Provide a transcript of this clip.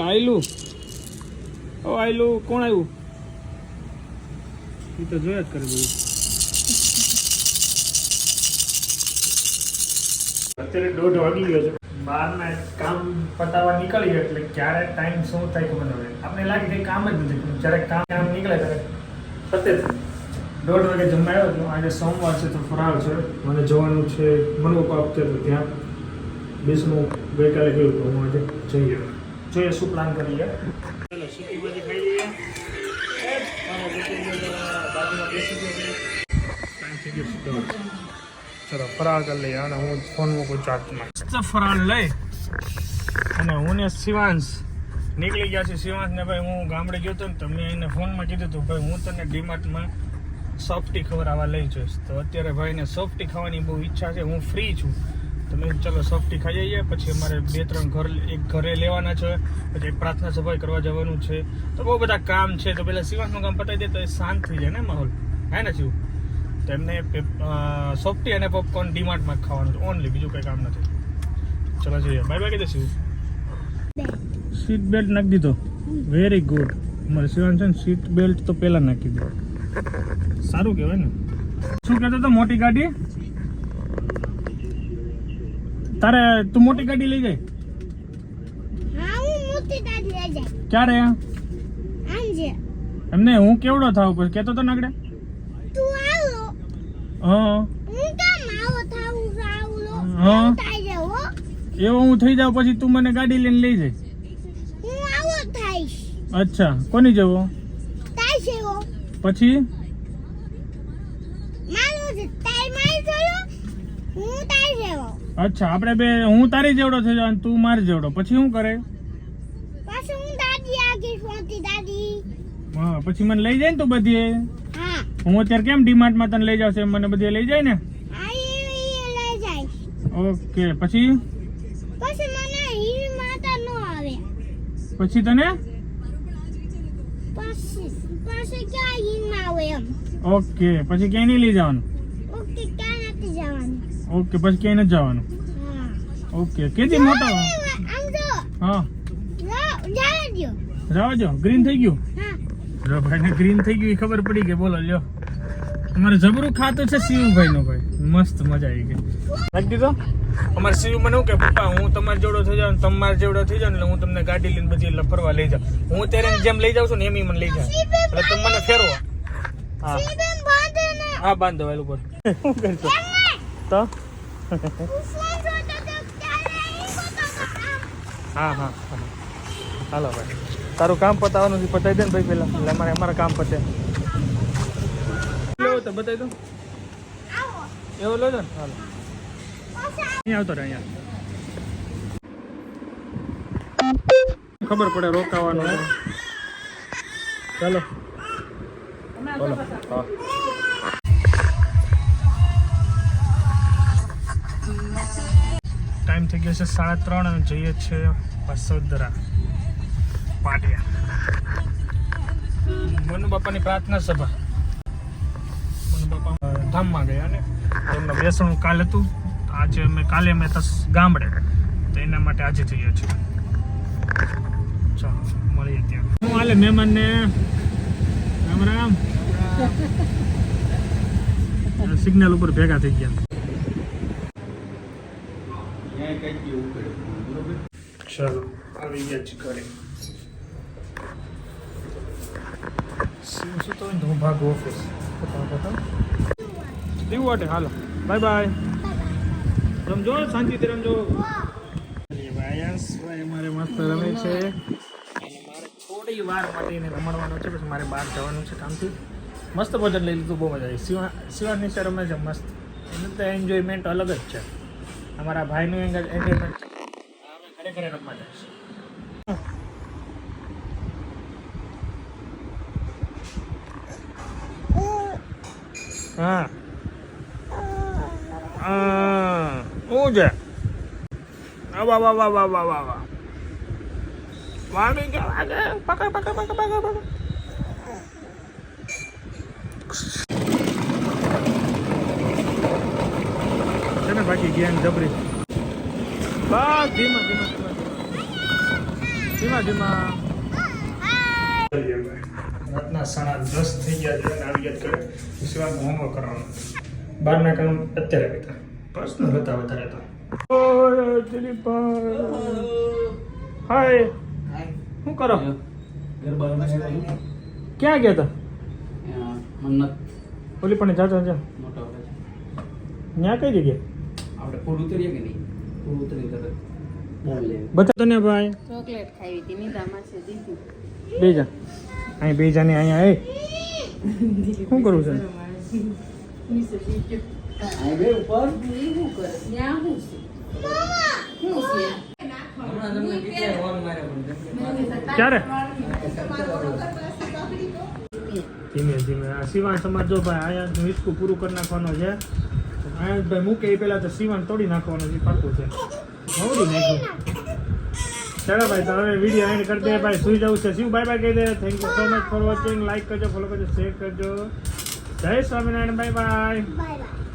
આયલું ઓ આયલું કોણ આવ્યું એ તો જોયા જ કરે બધું. અત્યારે 1:30 વાગી ગયો છે. બહારના કામ પતાવવા નીકળીએ એટલે ક્યારે ટાઈમ શું થાય ખબર ન હોય. આપણે લાગે કે કામ જ નથી, જ્યારે કામ નીકળે ત્યારે પતે. 1:30 વાગે જમવા આવ્યો હતો. આજે સોમવાર છે તો ફરાળ છે. મને જવાનું છે મનોપા આપતે તો ત્યાં બેસનું ગઈકાલે ગયું તો હું આજે જઈએ શું પ્લાન કરીએ. ચાલો સૂકી ભાજી ખાઈ લઈએ. બાજુમાં બેસી ગયો ટાઈમ થઈ ગયો. ચલો ફરાળ કરી લઈએ અને હું ફોન મૂકું ચાર્જમાં. ફરાળ લઈ અને હું ને શિવાંશ નીકળી ગયા છે. શિવાંશને ભાઈ હું ગામડે ગયો હતો ને તો મેં એને ફોનમાં કીધું હતું ભાઈ હું તને ડીમાર્ટમાં સોફ્ટી ખવડાવવા લઈ જઈશ. તો અત્યારે ભાઈને સોફ્ટી ખાવાની બહુ ઈચ્છા છે. હું ફ્રી છું તો મેં ચલો સોફ્ટી ખાઈ જઈએ. પછી અમારે 2-3 ઘરે લેવાના છે. પછી પ્રાર્થના સભા કરવા જવાનું છે. તો બહુ બધા કામ છે. તો પહેલાં શિવાંશનું કામ પતાવી દે તો એ શાંત થઈ જાય ને માહોલ, હે ને શિવ? તો એમને સોફ્ટી અને પોપકોર્ન ડીમાર્ટમાં ખાવાનું છે ઓનલી, બીજું કંઈ કામ નથી. ચલો જોઈએ. બાય બાય કીધું શિવ. સીટ બેલ્ટ નાખી દીધો. Very good. અમારે શિવાંશ છે ને સીટ બેલ્ટ તો પહેલાં નાખી દીધો. સારું કહેવાય ને. શું કહેતો હતો? મોટી ગાડી તારે તું મોટી ગાડી લઈ જાય? હા હું મોટી ગાડી લઈ જાય. ક્યારે? આજે. એમને હું કેવડો થાવ પછી કહેતો તો નાગડે? તું આવો. હા હું કેમ આવો થાવું સાવલો? હા થઈ જાવ હો. એવો હું થઈ જાવ પછી તું મને ગાડી લઈને લઈ જાય? હું આવો થાઈશ. અચ્છા કોની જેવો? તાઈ જેવો. પછી મારો છે તાઈ મારી જોયો. હું તાઈ જેવો. અચ્છા આપણે બે હું તારી જેવડો થઈ જાવ અને તું મારી જેવડો, પછી શું કરે? પાછું હું દાદી આગી મોટી દાદી. હા પછી મને લઈ જાય ને તું બધીએ? હા હું અત્યારે કેમ ડીમાર્ટમાં તને લઈ જાવ છે, મને બધીએ લઈ જાય ને? આ એ લઈ જાય. ઓકે પછી પછી મને હીર માતા નો આવે. પછી તને પછી ક્યાં હીર ના આવે એમ. ઓકે પછી ક્યાંય નહીં લઈ જવાનું? ઓકે ક્યાં નથી જવાનું. ઓકે પછી ક્યાંય નથી જવાનું? હા ઓકે કેથી મોટો? આમ જો. હા જવા દો. જવા જો. ગ્રીન થઈ ગયું? હા જો ભાઈને ગ્રીન થઈ ગયું એ ખબર પડી કે બોલો લ્યો. અમારે જબરું ખાતું છે શિવભાઈ નું ભાઈ, મસ્ત મજા આવી ગઈ. નાખી દીધો. અમારે શિવ મને એવું કે પપ્પા હું તમારે જેવડો થઈ જાઉં તમારે જેવડો થઈ જાવ એટલે હું તમને ગાડી લઈને બધી ફરવા લઈ જાઉં. હું ત્યારે જેમ લઈ જાઉં છું ને એમ મને લઈ જાય એટલે તમે મને ફેરવો. હા સીબેન બાંધે ને. હા બાંધો વેલું પર શું કરશો તો? હા હા હાલો ભાઈ તારું કામ પતાવવાનું છે પતાવી દે ને ભાઈ પહેલા એટલે અમારા કામ પતે. લેવો તો બતાવી દો. એવો લો છો ને? હાલો અહીં આવતો રહે અહીંયા ખબર પડે રોકાવાનું. ચાલો બોલો. હા ટાઈમ થઈ ગયો છે 3:30 અને જઈએ છીએ પાસોદરા પાટિયા. મનુ બાપાની પ્રાર્થના સભા. મનુ બાપા ધામમાં ગયા ને એમનું બેસણું કાલ હતું. આજે કાલે અમે ગામડે તો એના માટે આજે જઈએ છીએ. ચાલો મળીએ ત્યાં. હું હાલે મહેમાનને રામ રામ. સિગ્નલ ઉપર ભેગા થઈ ગયા. ચાલો આવી ગયા છે ઘરે. શું તો હું ભાગું ઓફિસ. દીવું વાટે હાલો બાય બાય. રમજો શાંતિથી રમજો. ભાઈ મારે મસ્ત રમે છે અને મારે થોડી વાર માટે એને રમાડવાનું છે પછી મારે બહાર જવાનું છે કામથી. મસ્ત ભોજન લઈ લીધું, બહુ મજા આવી. શિવાની સર રમે છે મસ્ત. એનું તો એન્જોયમેન્ટ અલગ જ છે. અમારા ભાઈનું એન્જોયમેન્ટ છે. અમે ઘરે રમવા જઈશું. હા શું છે? વાહ વાહ વાહ વાહ વાહ વાહ વાહ વામી ગયા વાગે. પકડ પકડ પકડ પકડ પકડ. છે ને બાકી ગયા જબરી. બસ ધીમા ધીમા ધીમા ધીમા ધીમા રાતના 10:30 થઈ ગયા છે અને આવી ગયા કરે શિવાન હોમવર્ક કરવાનું બહારના કામ અત્યારે કરતા પર્સનલ હતા વધારે તો હાય શું કરો ક્યાં ગયા હતા ઓલી પણ જાતો જા ત્યાં કઈ જગ્યાએ આપણે ફૂડ ઉતરીએ કે નહીં ફૂડ ઉતરી તરત બોલ લે બતા તને ભાઈ ચોકલેટ ખાવી હતી નિદામાં છે દીધી બેજા અહીં બેજા ને અહીંયા એ શું કરું છે આ બે ઉપર શું કરે ત્યાં શું છે હમણાં તમને કેટલા હોર્ન માર્યા પણ ક્યારે ધીમે ધીમે આ શિવાન સમાજ જો ભાઈ અહીંયા હિસકું પૂરું કરી નાખવાનો છે અહીંયા ભાઈ મૂકે એ પહેલા તો શિવાન તોડી નાખવાનો છે પાકું છે તોડી નાખ્યું ચાલો ભાઈ તો હવે વિડીયો એન્ડ કરી દે ભાઈ સુઈ જવું છે શિવ બાય બાય કહી દે thank you so much for watching like કરજો ફોલો કરજો શેર કરજો જય Swaminarayan bye bye bye by